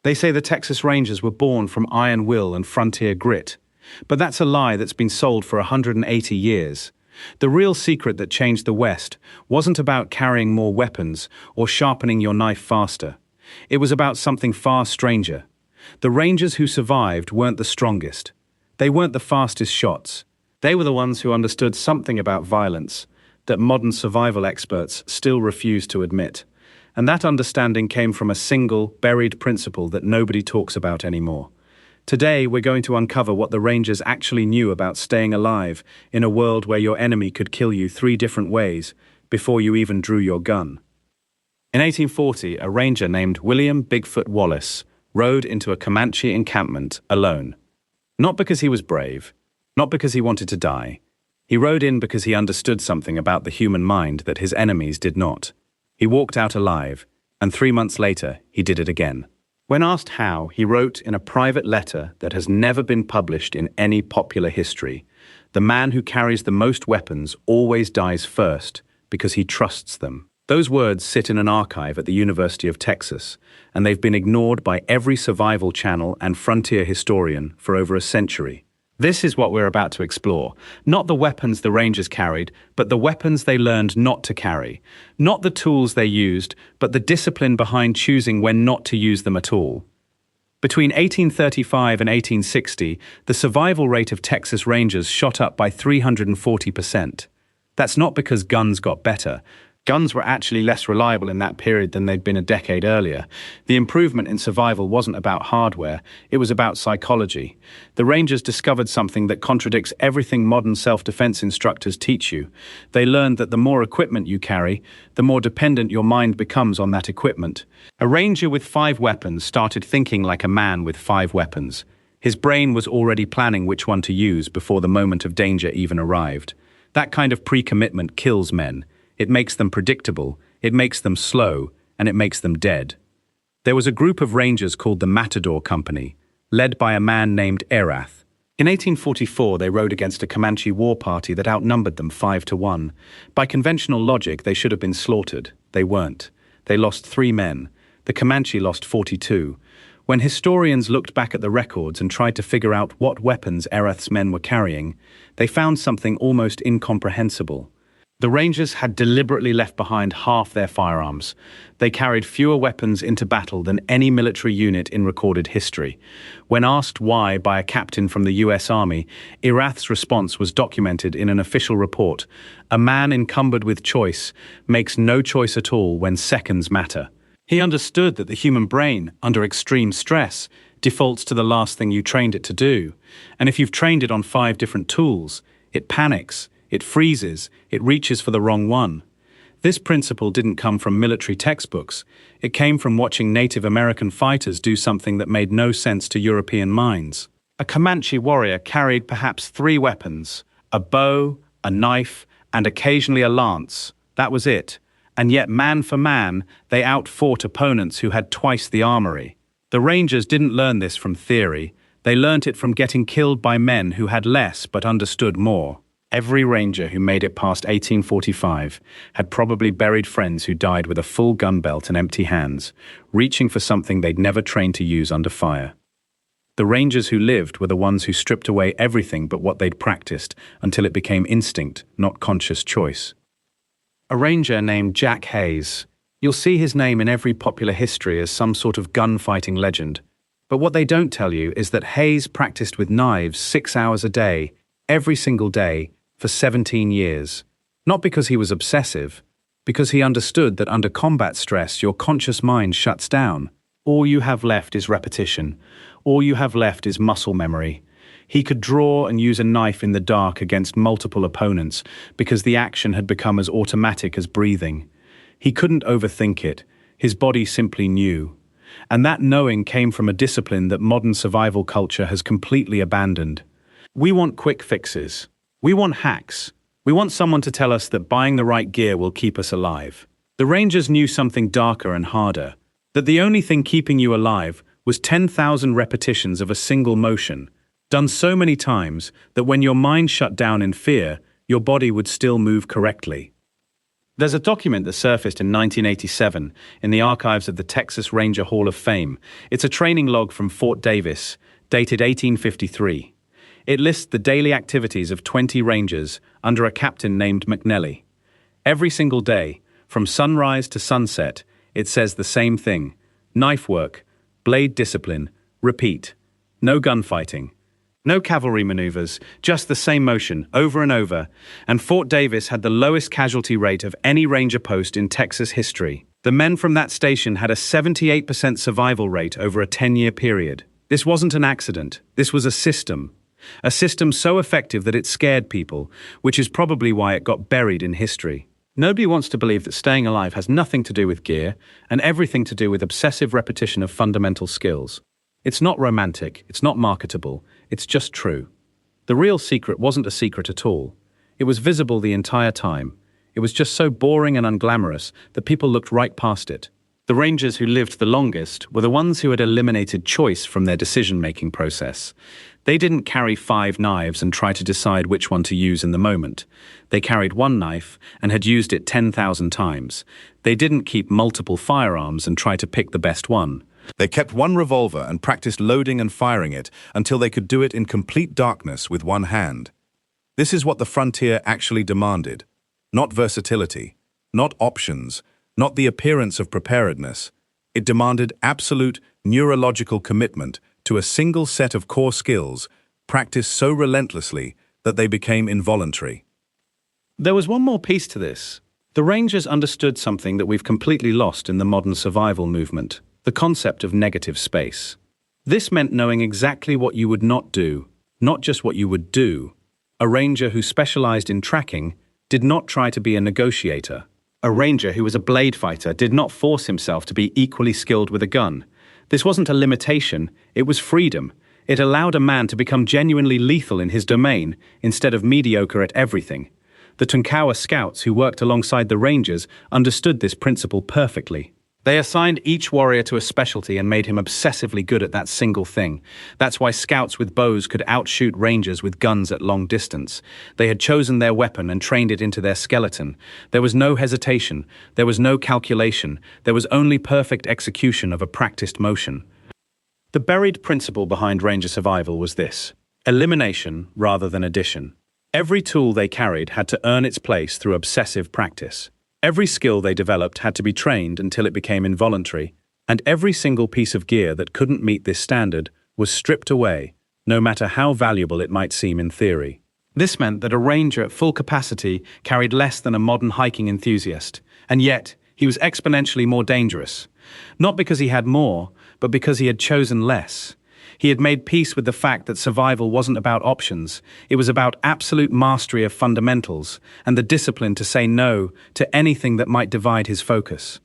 They say the Texas Rangers were born from iron will and frontier grit. But that's a lie that's been sold for 180 years. The real secret that changed the West wasn't about carrying more weapons or sharpening your knife faster. It was about something far stranger. The Rangers who survived weren't the strongest. They weren't the fastest shots. They were the ones who understood something about violence that modern survival experts still refuse to admit. And that understanding came from a single, buried principle that nobody talks about anymore. Today, we're going to uncover what the Rangers actually knew about staying alive in a world where your enemy could kill you 3 different ways before you even drew your gun. In 1840, a ranger named William Bigfoot Wallace rode into a Comanche encampment alone. Not because he was brave, not because he wanted to die. He rode in because he understood something about the human mind that his enemies did not. He walked out alive, and 3 months later, he did it again. When asked how, he wrote in a private letter that has never been published in any popular history, "The man who carries the most weapons always dies first because he trusts them." Those words sit in an archive at the University of Texas, and they've been ignored by every survival channel and frontier historian for over a century. This is what we're about to explore. Not the weapons the Rangers carried, but the weapons they learned not to carry. Not the tools they used, but the discipline behind choosing when not to use them at all. Between 1835 and 1860, the survival rate of Texas Rangers shot up by 340%. That's not because guns got better. Guns were actually less reliable in that period than they'd been a decade earlier. The improvement in survival wasn't about hardware, it was about psychology. The Rangers discovered something that contradicts everything modern self-defense instructors teach you. They learned that the more equipment you carry, the more dependent your mind becomes on that equipment. A ranger with 5 weapons started thinking like a man with 5 weapons. His brain was already planning which one to use before the moment of danger even arrived. That kind of pre-commitment kills men. It makes them predictable, it makes them slow, and it makes them dead. There was a group of rangers called the Matador Company, led by a man named Erath. In 1844, they rode against a Comanche war party that outnumbered them 5-1. By conventional logic, they should have been slaughtered. They weren't. They lost 3 men. The Comanche lost 42. When historians looked back at the records and tried to figure out what weapons Erath's men were carrying, they found something almost incomprehensible. The Rangers had deliberately left behind half their firearms. They carried fewer weapons into battle than any military unit in recorded history. When asked why by a captain from the US Army, Erath's response was documented in an official report. "A man encumbered with choice makes no choice at all when seconds matter." He understood that the human brain, under extreme stress, defaults to the last thing you trained it to do. And if you've trained it on 5 different tools, it panics. It freezes, it reaches for the wrong one. This principle didn't come from military textbooks. It came from watching Native American fighters do something that made no sense to European minds. A Comanche warrior carried perhaps 3 weapons, a bow, a knife, and occasionally a lance. That was it. And yet, man for man, they outfought opponents who had twice the armory. The Rangers didn't learn this from theory. They learnt it from getting killed by men who had less but understood more. Every ranger who made it past 1845 had probably buried friends who died with a full gun belt and empty hands, reaching for something they'd never trained to use under fire. The rangers who lived were the ones who stripped away everything but what they'd practiced until it became instinct, not conscious choice. A ranger named Jack Hayes. You'll see his name in every popular history as some sort of gunfighting legend. But what they don't tell you is that Hayes practiced with knives 6 hours a day, every single day, for 17 years. Not because he was obsessive, because he understood that under combat stress your conscious mind shuts down. All you have left is repetition. All you have left is muscle memory. He could draw and use a knife in the dark against multiple opponents because the action had become as automatic as breathing. He couldn't overthink it. His body simply knew. And that knowing came from a discipline that modern survival culture has completely abandoned. We want quick fixes. We want hacks. We want someone to tell us that buying the right gear will keep us alive. The Rangers knew something darker and harder, that the only thing keeping you alive was 10,000 repetitions of a single motion, done so many times that when your mind shut down in fear, your body would still move correctly. There's a document that surfaced in 1987 in the archives of the Texas Ranger Hall of Fame. It's a training log from Fort Davis, dated 1853. It lists the daily activities of 20 rangers under a captain named McNelly. Every single day, from sunrise to sunset, it says the same thing: knife work, blade discipline, repeat. No gunfighting. No cavalry maneuvers, just the same motion, over and over, and Fort Davis had the lowest casualty rate of any ranger post in Texas history. The men from that station had a 78% survival rate over a 10-year period. This wasn't an accident, this was a system. A system so effective that it scared people, which is probably why it got buried in history. Nobody wants to believe that staying alive has nothing to do with gear, and everything to do with obsessive repetition of fundamental skills. It's not romantic, it's not marketable, it's just true. The real secret wasn't a secret at all. It was visible the entire time. It was just so boring and unglamorous that people looked right past it. The rangers who lived the longest were the ones who had eliminated choice from their decision-making process. They didn't carry 5 knives and try to decide which one to use in the moment. They carried one knife and had used it 10,000 times. They didn't keep multiple firearms and try to pick the best one. They kept one revolver and practiced loading and firing it until they could do it in complete darkness with one hand. This is what the frontier actually demanded. Not versatility, not options, not the appearance of preparedness. It demanded absolute neurological commitment to a single set of core skills, practiced so relentlessly that they became involuntary. There was one more piece to this. The Rangers understood something that we've completely lost in the modern survival movement: the concept of negative space. This meant knowing exactly what you would not do, not just what you would do. A ranger who specialized in tracking did not try to be a negotiator. A ranger who was a blade fighter did not force himself to be equally skilled with a gun. This wasn't a limitation, it was freedom. It allowed a man to become genuinely lethal in his domain instead of mediocre at everything. The Tonkawa scouts who worked alongside the rangers understood this principle perfectly. They assigned each warrior to a specialty and made him obsessively good at that single thing. That's why scouts with bows could outshoot rangers with guns at long distance. They had chosen their weapon and trained it into their skeleton. There was no hesitation, there was no calculation, there was only perfect execution of a practiced motion. The buried principle behind ranger survival was this: elimination rather than addition. Every tool they carried had to earn its place through obsessive practice. Every skill they developed had to be trained until it became involuntary, and every single piece of gear that couldn't meet this standard was stripped away, no matter how valuable it might seem in theory. This meant that a ranger at full capacity carried less than a modern hiking enthusiast, and yet he was exponentially more dangerous. Not because he had more, but because he had chosen less. He had made peace with the fact that survival wasn't about options. It was about absolute mastery of fundamentals and the discipline to say no to anything that might divide his focus.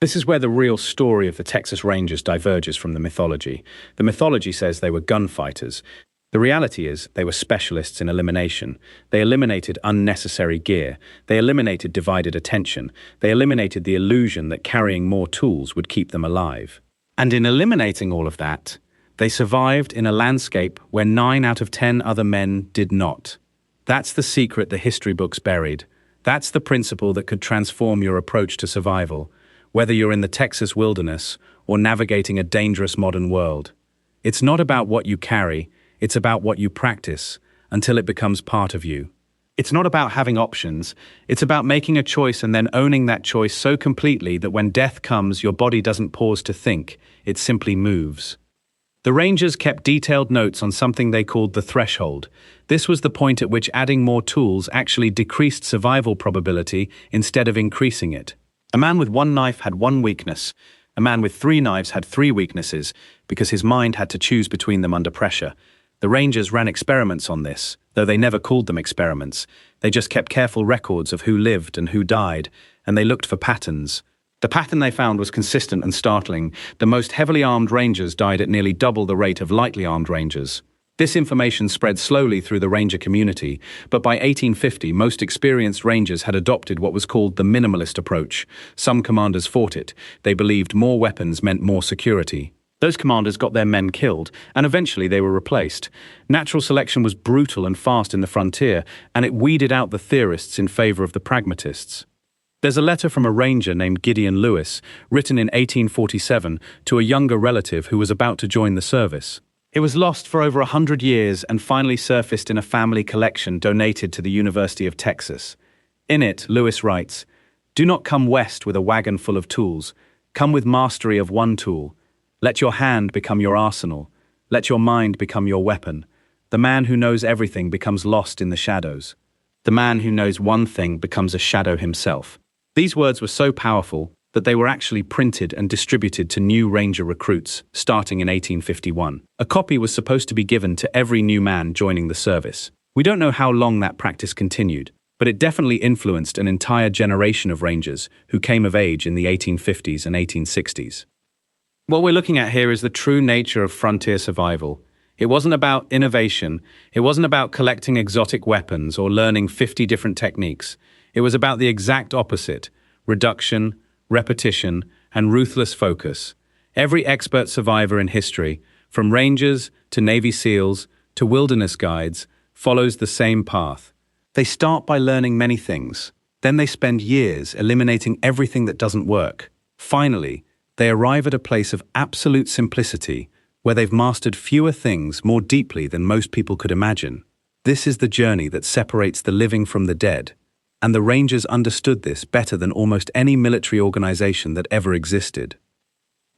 This is where the real story of the Texas Rangers diverges from the mythology. The mythology says they were gunfighters. The reality is they were specialists in elimination. They eliminated unnecessary gear. They eliminated divided attention. They eliminated the illusion that carrying more tools would keep them alive. And in eliminating all of that, they survived in a landscape where 9 out of 10 other men did not. That's the secret the history books buried. That's the principle that could transform your approach to survival, whether you're in the Texas wilderness or navigating a dangerous modern world. It's not about what you carry, it's about what you practice until it becomes part of you. It's not about having options, it's about making a choice and then owning that choice so completely that when death comes, your body doesn't pause to think, it simply moves. The Rangers kept detailed notes on something they called the threshold. This was the point at which adding more tools actually decreased survival probability instead of increasing it. A man with 1 knife had 1 weakness. A man with 3 knives had 3 weaknesses, because his mind had to choose between them under pressure. The Rangers ran experiments on this, though they never called them experiments. They just kept careful records of who lived and who died, and they looked for patterns. The pattern they found was consistent and startling. The most heavily armed rangers died at nearly double the rate of lightly armed rangers. This information spread slowly through the ranger community, but by 1850, most experienced rangers had adopted what was called the minimalist approach. Some commanders fought it. They believed more weapons meant more security. Those commanders got their men killed, and eventually they were replaced. Natural selection was brutal and fast in the frontier, and it weeded out the theorists in favor of the pragmatists. There's a letter from a ranger named Gideon Lewis, written in 1847 to a younger relative who was about to join the service. It was lost for over 100 years and finally surfaced in a family collection donated to the University of Texas. In it, Lewis writes, "Do not come west with a wagon full of tools. Come with mastery of one tool. Let your hand become your arsenal. Let your mind become your weapon. The man who knows everything becomes lost in the shadows. The man who knows one thing becomes a shadow himself." These words were so powerful that they were actually printed and distributed to new Ranger recruits, starting in 1851. A copy was supposed to be given to every new man joining the service. We don't know how long that practice continued, but it definitely influenced an entire generation of Rangers who came of age in the 1850s and 1860s. What we're looking at here is the true nature of frontier survival. It wasn't about innovation, it wasn't about collecting exotic weapons or learning 50 different techniques. It was about the exact opposite: reduction, repetition, and ruthless focus. Every expert survivor in history, from Rangers to Navy SEALs to wilderness guides, follows the same path. They start by learning many things. Then they spend years eliminating everything that doesn't work. Finally, they arrive at a place of absolute simplicity where they've mastered fewer things more deeply than most people could imagine. This is the journey that separates the living from the dead. And the Rangers understood this better than almost any military organization that ever existed.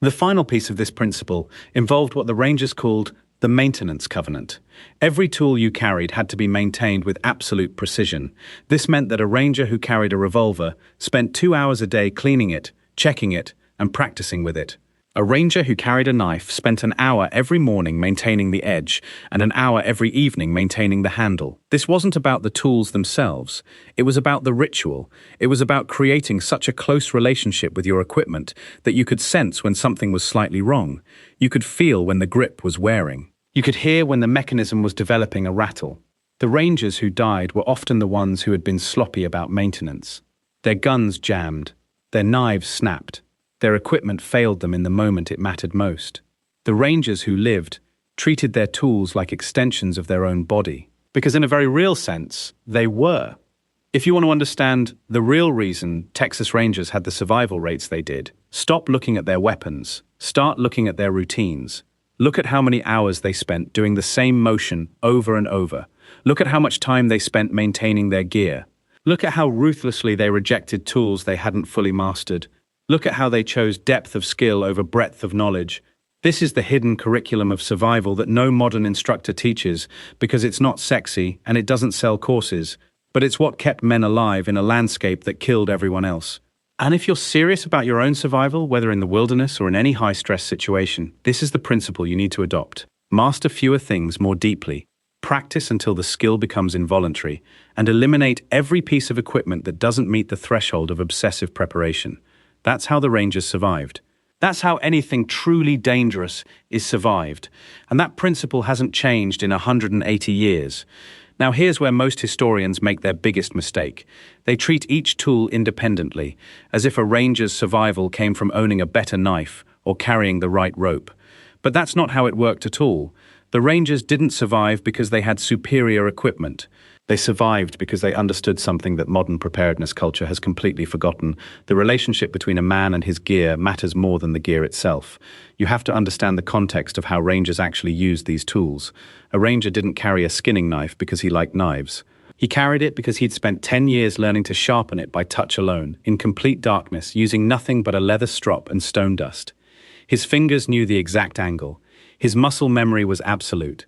The final piece of this principle involved what the Rangers called the maintenance covenant. Every tool you carried had to be maintained with absolute precision. This meant that a Ranger who carried a revolver spent 2 hours a day cleaning it, checking it, and practicing with it. A Ranger who carried a knife spent an hour every morning maintaining the edge and an hour every evening maintaining the handle. This wasn't about the tools themselves. It was about the ritual. It was about creating such a close relationship with your equipment that you could sense when something was slightly wrong. You could feel when the grip was wearing. You could hear when the mechanism was developing a rattle. The Rangers who died were often the ones who had been sloppy about maintenance. Their guns jammed. Their knives snapped. Their equipment failed them in the moment it mattered most. The Rangers who lived treated their tools like extensions of their own body, because in a very real sense, they were. If you want to understand the real reason Texas Rangers had the survival rates they did, stop looking at their weapons, start looking at their routines. Look at how many hours they spent doing the same motion over and over. Look at how much time they spent maintaining their gear. Look at how ruthlessly they rejected tools they hadn't fully mastered. Look at how they chose depth of skill over breadth of knowledge. This is the hidden curriculum of survival that no modern instructor teaches because it's not sexy and it doesn't sell courses, but it's what kept men alive in a landscape that killed everyone else. And if you're serious about your own survival, whether in the wilderness or in any high-stress situation, this is the principle you need to adopt. Master fewer things more deeply. Practice until the skill becomes involuntary, and eliminate every piece of equipment that doesn't meet the threshold of obsessive preparation. That's how the Rangers survived. That's how anything truly dangerous is survived. And that principle hasn't changed in 180 years. Now here's where most historians make their biggest mistake. They treat each tool independently, as if a Ranger's survival came from owning a better knife or carrying the right rope. But that's not how it worked at all. The Rangers didn't survive because they had superior equipment. They survived because they understood something that modern preparedness culture has completely forgotten. The relationship between a man and his gear matters more than the gear itself. You have to understand the context of how Rangers actually used these tools. A Ranger didn't carry a skinning knife because he liked knives. He carried it because he'd spent 10 years learning to sharpen it by touch alone, in complete darkness, using nothing but a leather strop and stone dust. His fingers knew the exact angle. His muscle memory was absolute.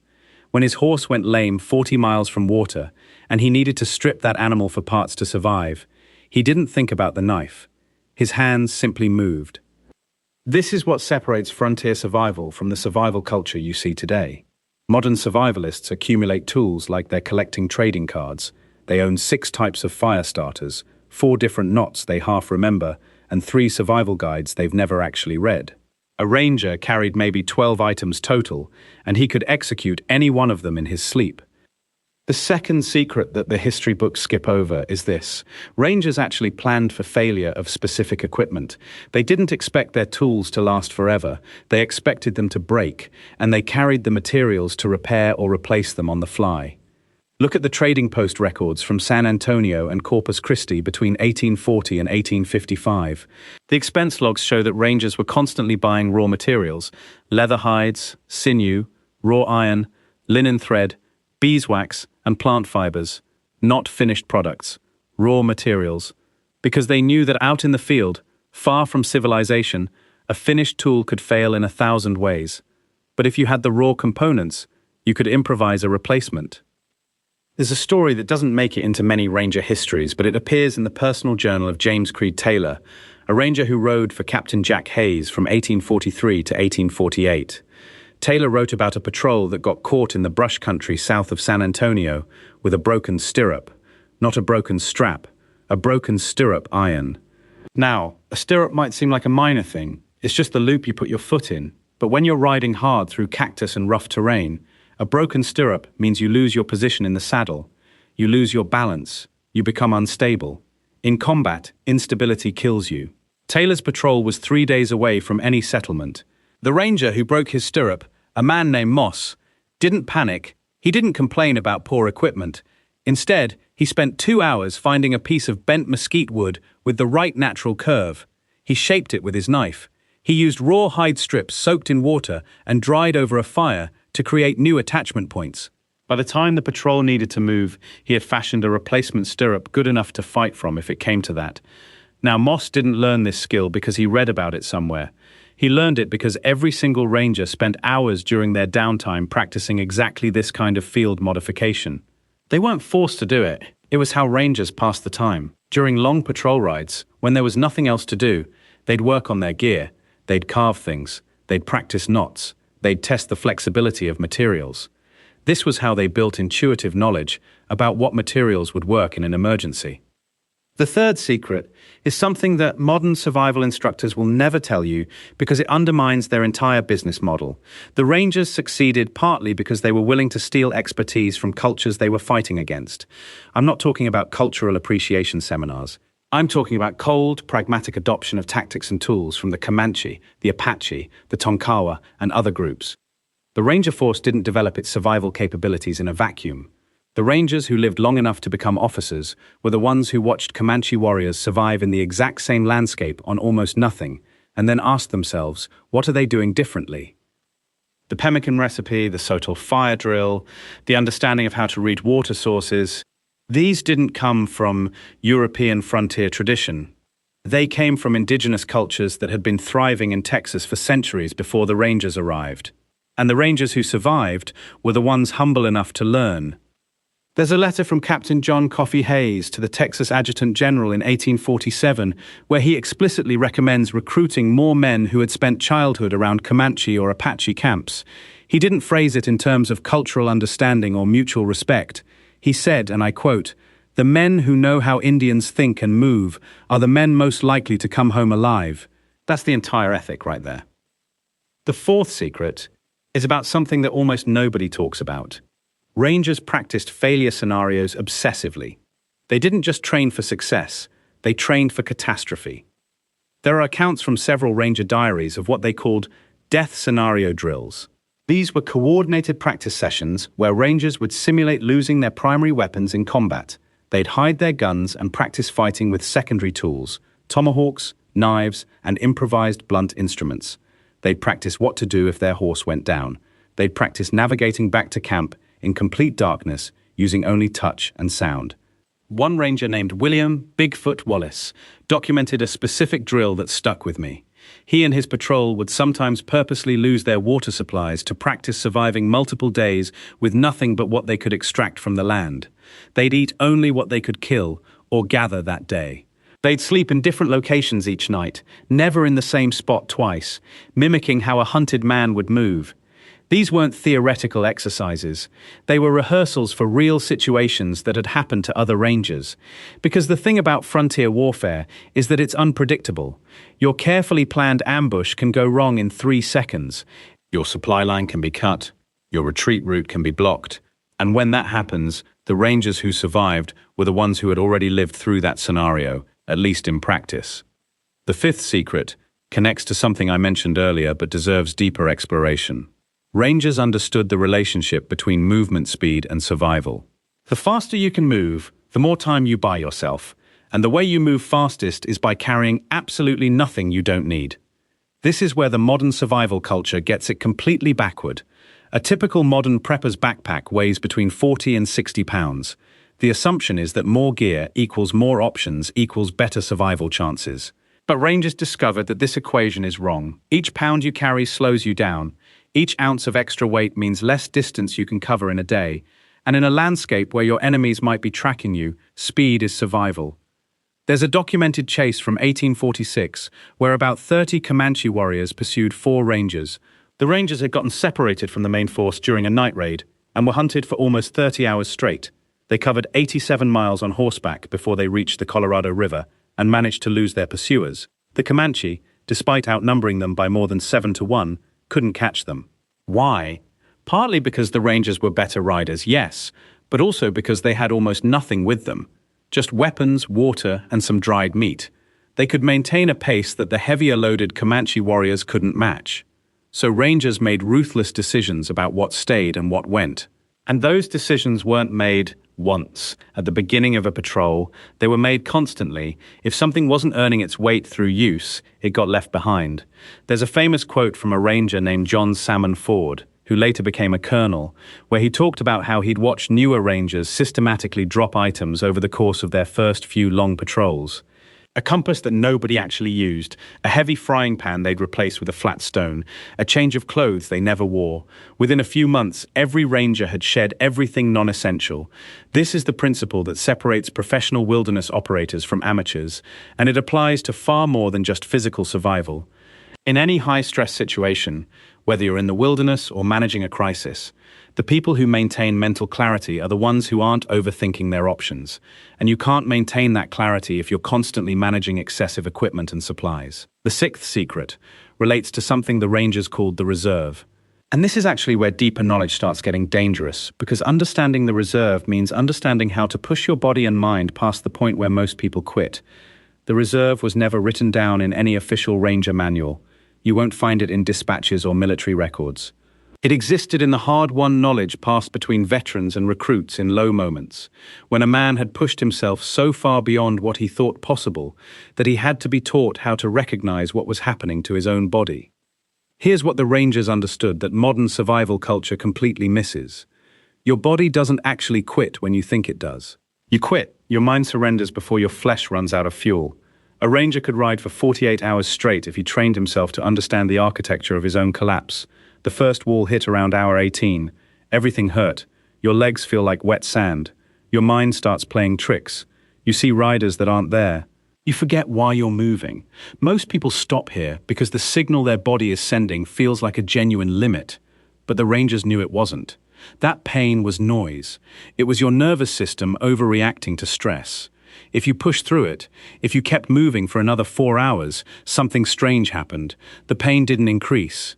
When his horse went lame 40 miles from water, and he needed to strip that animal for parts to survive, he didn't think about the knife. His hands simply moved. This is what separates frontier survival from the survival culture you see today. Modern survivalists accumulate tools like they're collecting trading cards. They own 6 types of fire starters, 4 different knots they half remember, and 3 survival guides they've never actually read. A Ranger carried maybe 12 items total, and he could execute any one of them in his sleep. The second secret that the history books skip over is this. Rangers actually planned for failure of specific equipment. They didn't expect their tools to last forever. They expected them to break, and they carried the materials to repair or replace them on the fly. Look at the trading post records from San Antonio and Corpus Christi between 1840 and 1855. The expense logs show that rangers were constantly buying raw materials: leather hides, sinew, raw iron, linen thread, beeswax, and plant fibers, not finished products, raw materials, because they knew that out in the field, far from civilization, a finished tool could fail in 1,000 ways. But if you had the raw components, you could improvise a replacement. There's a story that doesn't make it into many ranger histories, but it appears in the personal journal of James Creed Taylor, a ranger who rode for Captain Jack Hayes from 1843 to 1848. Taylor wrote about a patrol that got caught in the brush country south of San Antonio with a broken stirrup, not a broken strap, a broken stirrup iron. Now, a stirrup might seem like a minor thing. It's just the loop you put your foot in. But when you're riding hard through cactus and rough terrain, a broken stirrup means you lose your position in the saddle. You lose your balance. You become unstable. In combat, instability kills you. Taylor's patrol was 3 days away from any settlement. The ranger who broke his stirrup, a man named Moss, didn't panic. He didn't complain about poor equipment. Instead, he spent 2 hours finding a piece of bent mesquite wood with the right natural curve. He shaped it with his knife. He used raw hide strips soaked in water and dried over a fire to create new attachment points. By the time the patrol needed to move, he had fashioned a replacement stirrup good enough to fight from if it came to that. Now, Moss didn't learn this skill because he read about it somewhere. He learned it because every single ranger spent hours during their downtime practicing exactly this kind of field modification. They weren't forced to do it. It was how rangers passed the time. During long patrol rides, when there was nothing else to do, they'd work on their gear, they'd carve things, they'd practice knots, they'd test the flexibility of materials. This was how they built intuitive knowledge about what materials would work in an emergency. The third secret is something that modern survival instructors will never tell you because it undermines their entire business model. The Rangers succeeded partly because they were willing to steal expertise from cultures they were fighting against. I'm not talking about cultural appreciation seminars. I'm talking about cold, pragmatic adoption of tactics and tools from the Comanche, the Apache, the Tonkawa, and other groups. The Ranger Force didn't develop its survival capabilities in a vacuum. The Rangers who lived long enough to become officers were the ones who watched Comanche warriors survive in the exact same landscape on almost nothing, and then asked themselves, what are they doing differently? The pemmican recipe, the Sotal fire drill, the understanding of how to read water sources, these didn't come from European frontier tradition. They came from indigenous cultures that had been thriving in Texas for centuries before the Rangers arrived. And the Rangers who survived were the ones humble enough to learn. There's a letter from Captain John Coffee Hayes to the Texas Adjutant General in 1847, where he explicitly recommends recruiting more men who had spent childhood around Comanche or Apache camps. He didn't phrase it in terms of cultural understanding or mutual respect. He said, and I quote, "The men who know how Indians think and move are the men most likely to come home alive." That's the entire ethic right there. The fourth secret is about something that almost nobody talks about. Rangers practiced failure scenarios obsessively. They didn't just train for success, they trained for catastrophe. There are accounts from several Ranger diaries of what they called death scenario drills. These were coordinated practice sessions where Rangers would simulate losing their primary weapons in combat. They'd hide their guns and practice fighting with secondary tools, tomahawks, knives, and improvised blunt instruments. They'd practice what to do if their horse went down. They'd practice navigating back to camp in complete darkness, using only touch and sound. One ranger named William Bigfoot Wallace documented a specific drill that stuck with me. He and his patrol would sometimes purposely lose their water supplies to practice surviving multiple days with nothing but what they could extract from the land. They'd eat only what they could kill or gather that day. They'd sleep in different locations each night, never in the same spot twice, mimicking how a hunted man would move. These weren't theoretical exercises. They were rehearsals for real situations that had happened to other rangers. Because the thing about frontier warfare is that it's unpredictable. Your carefully planned ambush can go wrong in 3 seconds. Your supply line can be cut. Your retreat route can be blocked. And when that happens, the rangers who survived were the ones who had already lived through that scenario, at least in practice. The fifth secret connects to something I mentioned earlier but deserves deeper exploration. Rangers understood the relationship between movement speed and survival. The faster you can move, the more time you buy yourself, and the way you move fastest is by carrying absolutely nothing you don't need. This is where the modern survival culture gets it completely backward. A typical modern prepper's backpack weighs between 40 and 60 pounds. The assumption is that more gear equals more options equals better survival chances. But rangers discovered that this equation is wrong. Each pound you carry slows you down. Each ounce of extra weight means less distance you can cover in a day. And in a landscape where your enemies might be tracking you, speed is survival. There's a documented chase from 1846 where about 30 Comanche warriors pursued 4 rangers. The rangers had gotten separated from the main force during a night raid and were hunted for almost 30 hours straight. They covered 87 miles on horseback before they reached the Colorado River and managed to lose their pursuers. The Comanche, despite outnumbering them by more than 7 to 1, couldn't catch them. Why? Partly because the rangers were better riders, yes, but also because they had almost nothing with them. Just weapons, water, and some dried meat. They could maintain a pace that the heavier-loaded Comanche warriors couldn't match. So rangers made ruthless decisions about what stayed and what went. And those decisions weren't made once, at the beginning of a patrol. They were made constantly. If something wasn't earning its weight through use, it got left behind. There's a famous quote from a ranger named John Salmon Ford, who later became a colonel, where he talked about how he'd watched newer rangers systematically drop items over the course of their first few long patrols. A compass that nobody actually used, a heavy frying pan they'd replace with a flat stone, a change of clothes they never wore. Within a few months, every ranger had shed everything non-essential. This is the principle that separates professional wilderness operators from amateurs, and it applies to far more than just physical survival. In any high-stress situation, whether you're in the wilderness or managing a crisis, the people who maintain mental clarity are the ones who aren't overthinking their options, and you can't maintain that clarity if you're constantly managing excessive equipment and supplies. The 6th secret relates to something the rangers called the reserve. And this is actually where deeper knowledge starts getting dangerous, because understanding the reserve means understanding how to push your body and mind past the point where most people quit. The reserve was never written down in any official ranger manual. You won't find it in dispatches or military records. It existed in the hard-won knowledge passed between veterans and recruits in low moments, when a man had pushed himself so far beyond what he thought possible that he had to be taught how to recognize what was happening to his own body. Here's what the rangers understood that modern survival culture completely misses. Your body doesn't actually quit when you think it does. You quit, your mind surrenders before your flesh runs out of fuel. A ranger could ride for 48 hours straight if he trained himself to understand the architecture of his own collapse. The first wall hit around hour 18. Everything hurt. Your legs feel like wet sand. Your mind starts playing tricks. You see riders that aren't there. You forget why you're moving. Most people stop here because the signal their body is sending feels like a genuine limit. But the rangers knew it wasn't. That pain was noise. It was your nervous system overreacting to stress. If you pushed through it, if you kept moving for another 4 hours, something strange happened. The pain didn't increase.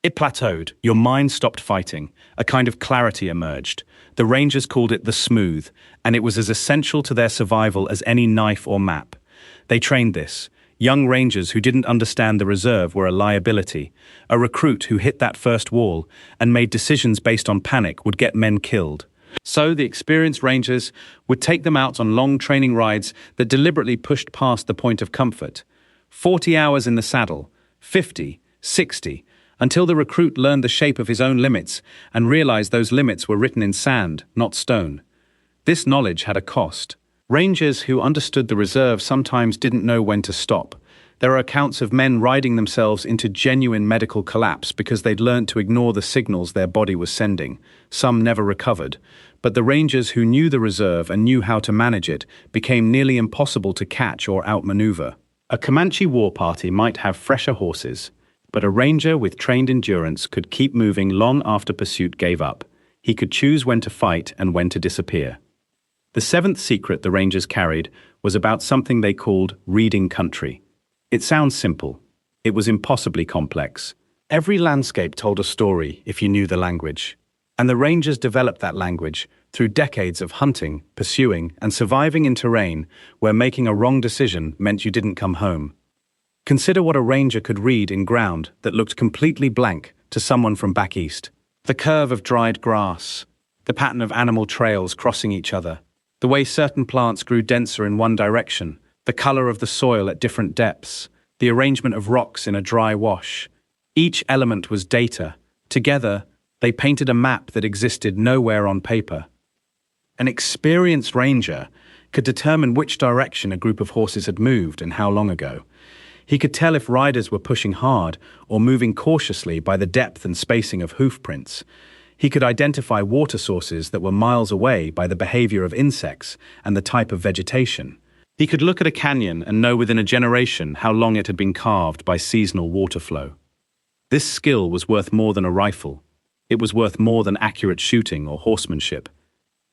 It plateaued. Your mind stopped fighting. A kind of clarity emerged. The rangers called it the smooth, and it was as essential to their survival as any knife or map. They trained this. Young rangers who didn't understand the reserve were a liability. A recruit who hit that first wall and made decisions based on panic would get men killed. So the experienced rangers would take them out on long training rides that deliberately pushed past the point of comfort. 40 hours in the saddle, 50, 60, until the recruit learned the shape of his own limits and realized those limits were written in sand, not stone. This knowledge had a cost. Rangers who understood the reserve sometimes didn't know when to stop. There are accounts of men riding themselves into genuine medical collapse because they'd learned to ignore the signals their body was sending. Some never recovered. But the rangers who knew the reserve and knew how to manage it became nearly impossible to catch or outmaneuver. A Comanche war party might have fresher horses, but a ranger with trained endurance could keep moving long after pursuit gave up. He could choose when to fight and when to disappear. The 7th secret the rangers carried was about something they called reading country. It sounds simple. It was impossibly complex. Every landscape told a story if you knew the language. And the rangers developed that language through decades of hunting, pursuing, and surviving in terrain where making a wrong decision meant you didn't come home. Consider what a ranger could read in ground that looked completely blank to someone from back east. The curve of dried grass, The pattern of animal trails crossing each other, the way certain plants grew denser in one direction, the color of the soil at different depths, the arrangement of rocks in a dry wash. Each element was data. Together, they painted a map that existed nowhere on paper. An experienced ranger could determine which direction a group of horses had moved and how long ago. He could tell if riders were pushing hard or moving cautiously by the depth and spacing of hoof prints. He could identify water sources that were miles away by the behavior of insects and the type of vegetation. He could look at a canyon and know within a generation how long it had been carved by seasonal water flow. This skill was worth more than a rifle. It was worth more than accurate shooting or horsemanship.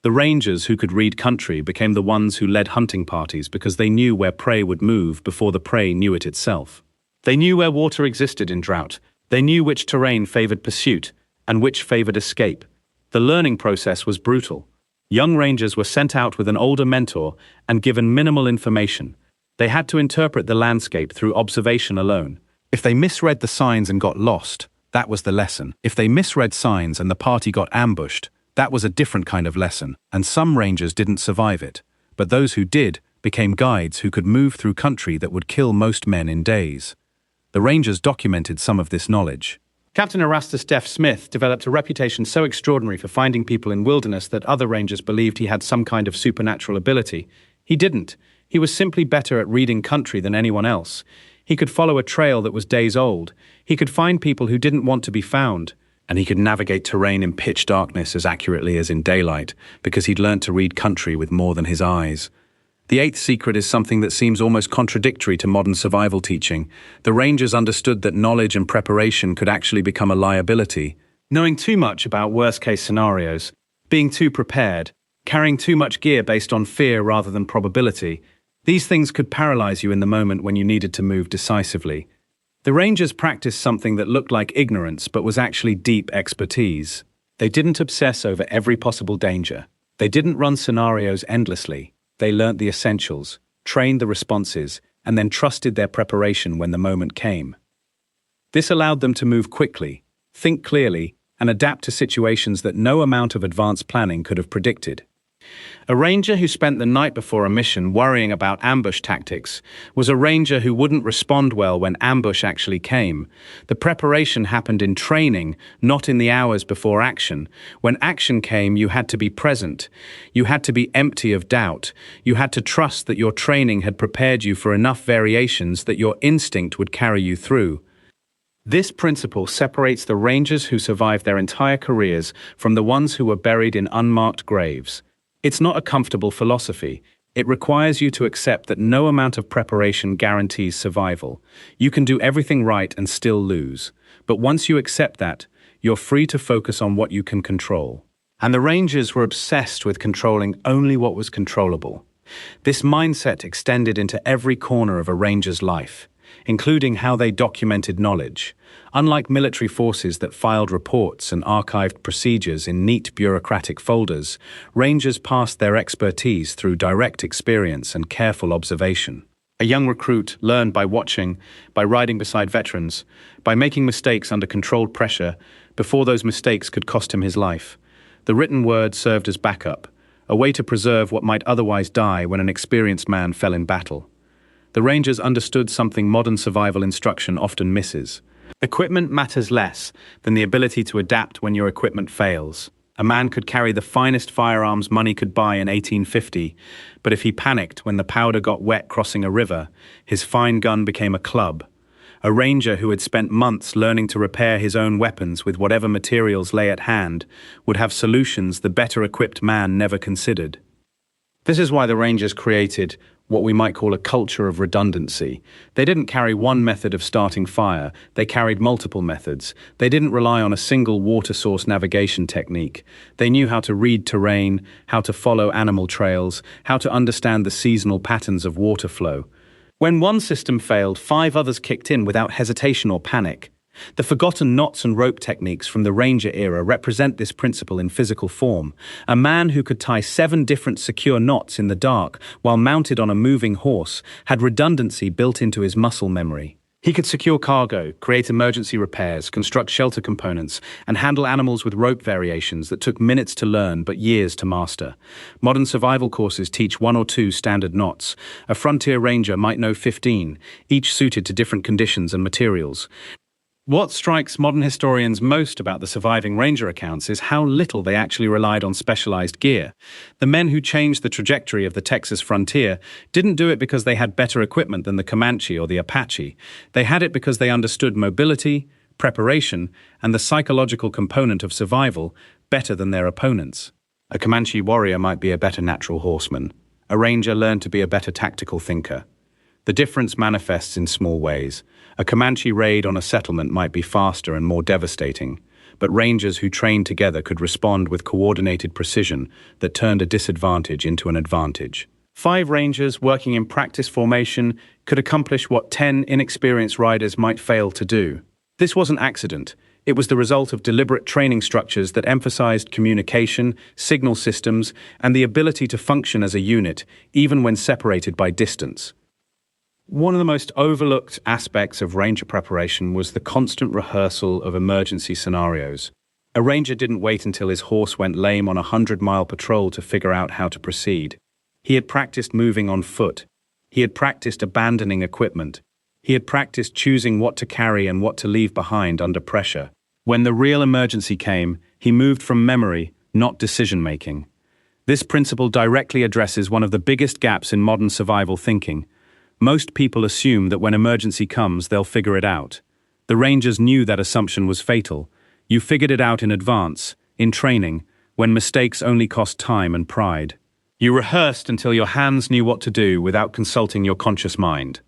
The rangers who could read country became the ones who led hunting parties because they knew where prey would move before the prey knew it itself. They knew where water existed in drought. They knew which terrain favored pursuit and which favored escape. The learning process was brutal. Young rangers were sent out with an older mentor and given minimal information. They had to interpret the landscape through observation alone. If they misread the signs and got lost, that was the lesson. If they misread signs and the party got ambushed, that was a different kind of lesson, and some rangers didn't survive it. But those who did became guides who could move through country that would kill most men in days. The rangers documented some of this knowledge. Captain Erastus Deaf Smith developed a reputation so extraordinary for finding people in wilderness that other rangers believed he had some kind of supernatural ability. He didn't. He was simply better at reading country than anyone else. He could follow a trail that was days old. He could find people who didn't want to be found. And he could navigate terrain in pitch darkness as accurately as in daylight, because he'd learned to read country with more than his eyes. The eighth secret is something that seems almost contradictory to modern survival teaching. The rangers understood that knowledge and preparation could actually become a liability. Knowing too much about worst-case scenarios, being too prepared, carrying too much gear based on fear rather than probability, these things could paralyze you in the moment when you needed to move decisively. The rangers practiced something that looked like ignorance but was actually deep expertise. They didn't obsess over every possible danger. They didn't run scenarios endlessly. They learnt the essentials, trained the responses, and then trusted their preparation when the moment came. This allowed them to move quickly, think clearly, and adapt to situations that no amount of advanced planning could have predicted. A ranger who spent the night before a mission worrying about ambush tactics was a ranger who wouldn't respond well when ambush actually came. The preparation happened in training, not in the hours before action. When action came, you had to be present. You had to be empty of doubt. You had to trust that your training had prepared you for enough variations that your instinct would carry you through. This principle separates the rangers who survived their entire careers from the ones who were buried in unmarked graves. It's not a comfortable philosophy. It requires you to accept that no amount of preparation guarantees survival. You can do everything right and still lose. But once you accept that, you're free to focus on what you can control. And the rangers were obsessed with controlling only what was controllable. This mindset extended into every corner of a ranger's life, including how they documented knowledge. Unlike military forces that filed reports and archived procedures in neat bureaucratic folders, rangers passed their expertise through direct experience and careful observation. A young recruit learned by watching, by riding beside veterans, by making mistakes under controlled pressure before those mistakes could cost him his life. The written word served as backup, a way to preserve what might otherwise die when an experienced man fell in battle. The rangers understood something modern survival instruction often misses. Equipment matters less than the ability to adapt when your equipment fails. A man could carry the finest firearms money could buy in 1850, but if he panicked when the powder got wet crossing a river, his fine gun became a club. A ranger who had spent months learning to repair his own weapons with whatever materials lay at hand would have solutions the better-equipped man never considered. This is why the rangers created what we might call a culture of redundancy. They didn't carry one method of starting fire, they carried multiple methods. They didn't rely on a single water source navigation technique. They knew how to read terrain, how to follow animal trails, how to understand the seasonal patterns of water flow. When one system failed, 5 others kicked in without hesitation or panic. The forgotten knots and rope techniques from the Ranger era represent this principle in physical form. A man who could tie 7 different secure knots in the dark while mounted on a moving horse had redundancy built into his muscle memory. He could secure cargo, create emergency repairs, construct shelter components, and handle animals with rope variations that took minutes to learn but years to master. Modern survival courses teach 1 or 2 standard knots. A frontier ranger might know 15, each suited to different conditions and materials. What strikes modern historians most about the surviving ranger accounts is how little they actually relied on specialized gear. The men who changed the trajectory of the Texas frontier didn't do it because they had better equipment than the Comanche or the Apache. They had it because they understood mobility, preparation, and the psychological component of survival better than their opponents. A Comanche warrior might be a better natural horseman. A ranger learned to be a better tactical thinker. The difference manifests in small ways. A Comanche raid on a settlement might be faster and more devastating, but rangers who trained together could respond with coordinated precision that turned a disadvantage into an advantage. 5 rangers working in practice formation could accomplish what 10 inexperienced riders might fail to do. This wasn't accident. It was the result of deliberate training structures that emphasized communication, signal systems, and the ability to function as a unit, even when separated by distance. One of the most overlooked aspects of ranger preparation was the constant rehearsal of emergency scenarios. A ranger didn't wait until his horse went lame on a 100-mile patrol to figure out how to proceed. He had practiced moving on foot. He had practiced abandoning equipment. He had practiced choosing what to carry and what to leave behind under pressure. When the real emergency came, he moved from memory, not decision-making. This principle directly addresses one of the biggest gaps in modern survival thinking. Most people assume that when emergency comes, they'll figure it out. The Rangers knew that assumption was fatal. You figured it out in advance, in training, when mistakes only cost time and pride. You rehearsed until your hands knew what to do without consulting your conscious mind.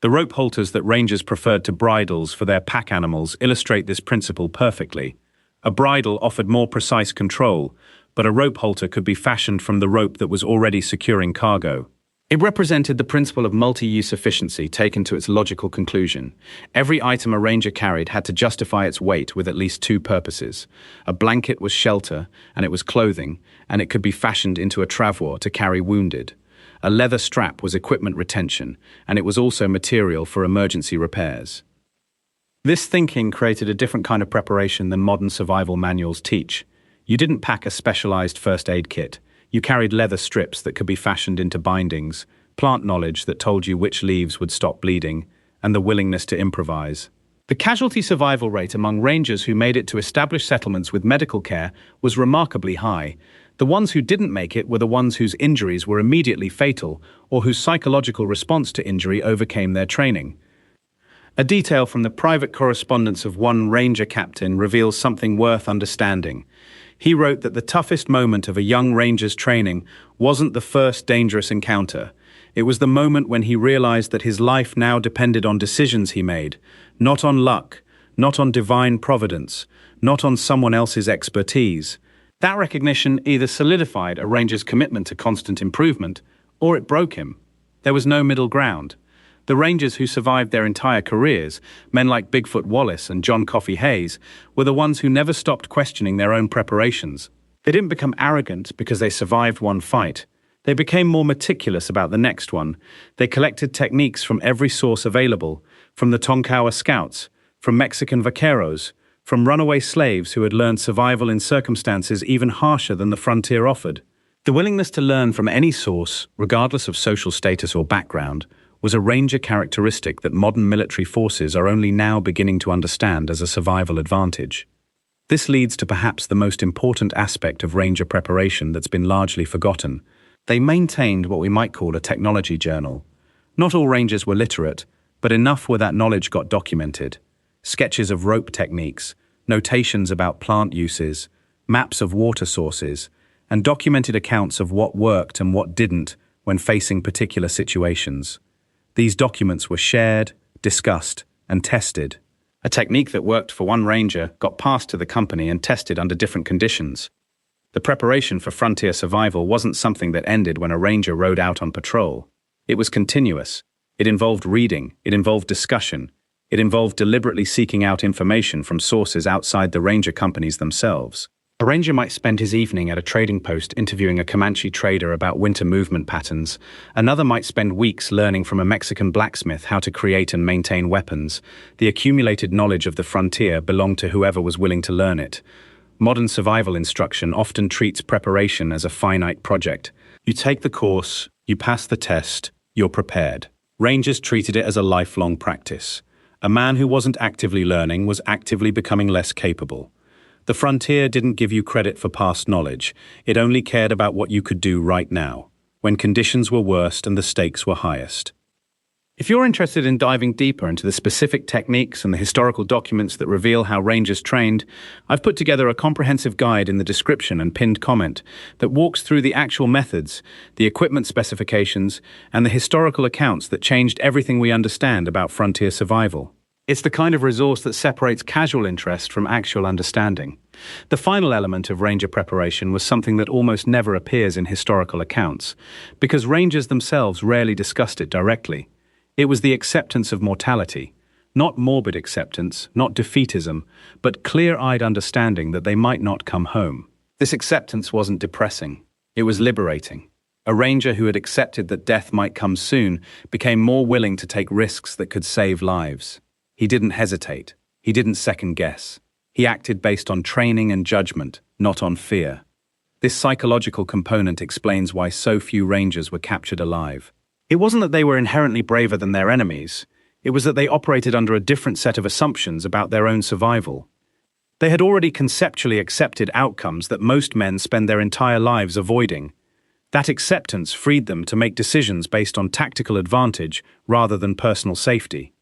The rope halters that Rangers preferred to bridles for their pack animals illustrate this principle perfectly. A bridle offered more precise control, but a rope halter could be fashioned from the rope that was already securing cargo. It represented the principle of multi-use efficiency taken to its logical conclusion. Every item a ranger carried had to justify its weight with at least 2 purposes. A blanket was shelter, and it was clothing, and it could be fashioned into a travois to carry wounded. A leather strap was equipment retention, and it was also material for emergency repairs. This thinking created a different kind of preparation than modern survival manuals teach. You didn't pack a specialized first aid kit. You carried leather strips that could be fashioned into bindings, plant knowledge that told you which leaves would stop bleeding, and the willingness to improvise. The casualty survival rate among rangers who made it to established settlements with medical care was remarkably high. The ones who didn't make it were the ones whose injuries were immediately fatal or whose psychological response to injury overcame their training. A detail from the private correspondence of one ranger captain reveals something worth understanding. He wrote that the toughest moment of a young ranger's training wasn't the first dangerous encounter. It was the moment when he realized that his life now depended on decisions he made, not on luck, not on divine providence, not on someone else's expertise. That recognition either solidified a ranger's commitment to constant improvement, or it broke him. There was no middle ground. The rangers who survived their entire careers, men like Bigfoot Wallace and John Coffey Hayes, were the ones who never stopped questioning their own preparations. They didn't become arrogant because they survived one fight. They became more meticulous about the next one. They collected techniques from every source available, from the Tonkawa scouts, from Mexican vaqueros, from runaway slaves who had learned survival in circumstances even harsher than the frontier offered. The willingness to learn from any source, regardless of social status or background, was a ranger characteristic that modern military forces are only now beginning to understand as a survival advantage. This leads to perhaps the most important aspect of ranger preparation that's been largely forgotten. They maintained what we might call a technology journal. Not all rangers were literate, but enough where that knowledge got documented. Sketches of rope techniques, notations about plant uses, maps of water sources, and documented accounts of what worked and what didn't when facing particular situations. These documents were shared, discussed, and tested. A technique that worked for one ranger got passed to the company and tested under different conditions. The preparation for frontier survival wasn't something that ended when a ranger rode out on patrol. It was continuous. It involved reading, it involved discussion, it involved deliberately seeking out information from sources outside the ranger companies themselves. A ranger might spend his evening at a trading post interviewing a Comanche trader about winter movement patterns. Another might spend weeks learning from a Mexican blacksmith how to create and maintain weapons. The accumulated knowledge of the frontier belonged to whoever was willing to learn it. Modern survival instruction often treats preparation as a finite project. You take the course, you pass the test, you're prepared. Rangers treated it as a lifelong practice. A man who wasn't actively learning was actively becoming less capable. The frontier didn't give you credit for past knowledge. It only cared about what you could do right now, when conditions were worst and the stakes were highest. If you're interested in diving deeper into the specific techniques and the historical documents that reveal how rangers trained, I've put together a comprehensive guide in the description and pinned comment that walks through the actual methods, the equipment specifications, and the historical accounts that changed everything we understand about frontier survival. It's the kind of resource that separates casual interest from actual understanding. The final element of ranger preparation was something that almost never appears in historical accounts, because rangers themselves rarely discussed it directly. It was the acceptance of mortality, not morbid acceptance, not defeatism, but clear-eyed understanding that they might not come home. This acceptance wasn't depressing. It was liberating. A ranger who had accepted that death might come soon became more willing to take risks that could save lives. He didn't hesitate. He didn't second-guess. He acted based on training and judgment, not on fear. This psychological component explains why so few rangers were captured alive. It wasn't that they were inherently braver than their enemies. It was that they operated under a different set of assumptions about their own survival. They had already conceptually accepted outcomes that most men spend their entire lives avoiding. That acceptance freed them to make decisions based on tactical advantage rather than personal safety.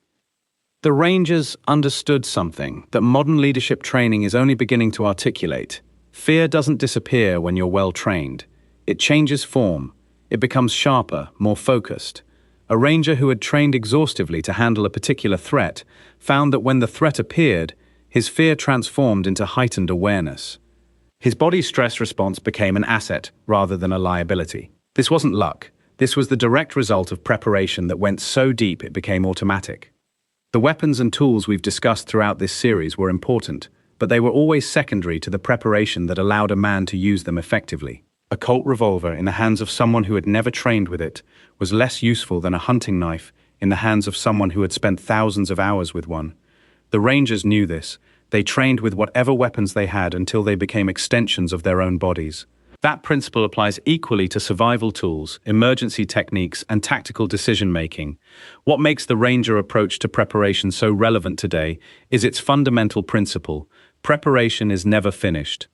The Rangers understood something that modern leadership training is only beginning to articulate. Fear doesn't disappear when you're well trained. It changes form. It becomes sharper, more focused. A ranger who had trained exhaustively to handle a particular threat found that when the threat appeared, his fear transformed into heightened awareness. His body's stress response became an asset rather than a liability. This wasn't luck. This was the direct result of preparation that went so deep it became automatic. The weapons and tools we've discussed throughout this series were important, but they were always secondary to the preparation that allowed a man to use them effectively. A Colt revolver in the hands of someone who had never trained with it was less useful than a hunting knife in the hands of someone who had spent thousands of hours with one. The Rangers knew this. They trained with whatever weapons they had until they became extensions of their own bodies. That principle applies equally to survival tools, emergency techniques, and tactical decision-making. What makes the Ranger approach to preparation so relevant today is its fundamental principle: preparation is never finished.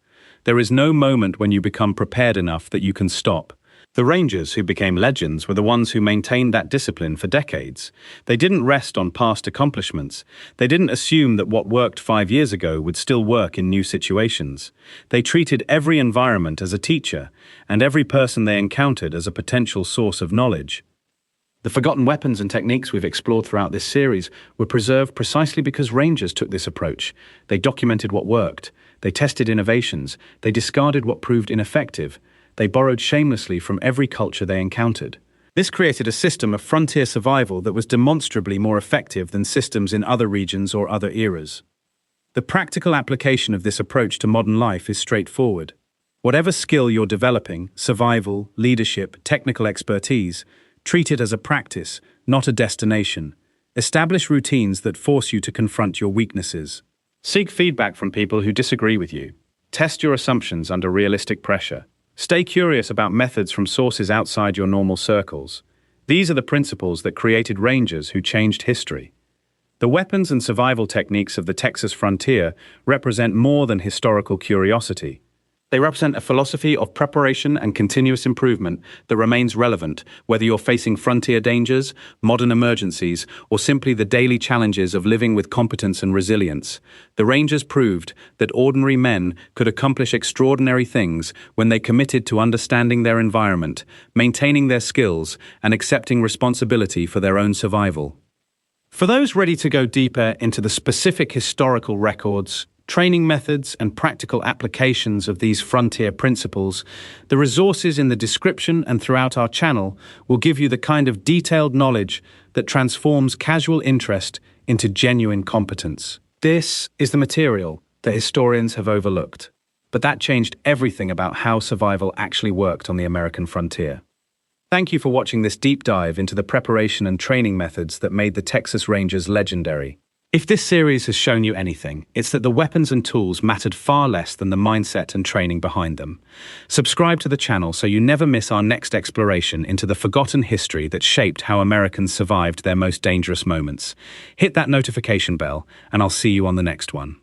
There is no moment when you become prepared enough that you can stop. The Rangers who became legends were the ones who maintained that discipline for decades. They didn't rest on past accomplishments. They didn't assume that what worked 5 years ago would still work in new situations. They treated every environment as a teacher, and every person they encountered as a potential source of knowledge. The forgotten weapons and techniques we've explored throughout this series were preserved precisely because Rangers took this approach. They documented what worked. They tested innovations. They discarded what proved ineffective. They borrowed shamelessly from every culture they encountered. This created a system of frontier survival that was demonstrably more effective than systems in other regions or other eras. The practical application of this approach to modern life is straightforward. Whatever skill you're developing, survival, leadership, technical expertise, treat it as a practice, not a destination. Establish routines that force you to confront your weaknesses. Seek feedback from people who disagree with you. Test your assumptions under realistic pressure. Stay curious about methods from sources outside your normal circles. These are the principles that created Rangers who changed history. The weapons and survival techniques of the Texas frontier represent more than historical curiosity. They represent a philosophy of preparation and continuous improvement that remains relevant, whether you're facing frontier dangers, modern emergencies, or simply the daily challenges of living with competence and resilience. The Rangers proved that ordinary men could accomplish extraordinary things when they committed to understanding their environment, maintaining their skills, and accepting responsibility for their own survival. For those ready to go deeper into the specific historical records, training methods, and practical applications of these frontier principles, the resources in the description and throughout our channel will give you the kind of detailed knowledge that transforms casual interest into genuine competence. This is the material that historians have overlooked. but that changed everything about how survival actually worked on the American frontier. Thank you for watching this deep dive into the preparation and training methods that made the Texas Rangers legendary. If this series has shown you anything, it's that the weapons and tools mattered far less than the mindset and training behind them. Subscribe to the channel so you never miss our next exploration into the forgotten history that shaped how Americans survived their most dangerous moments. Hit that notification bell, and I'll see you on the next one.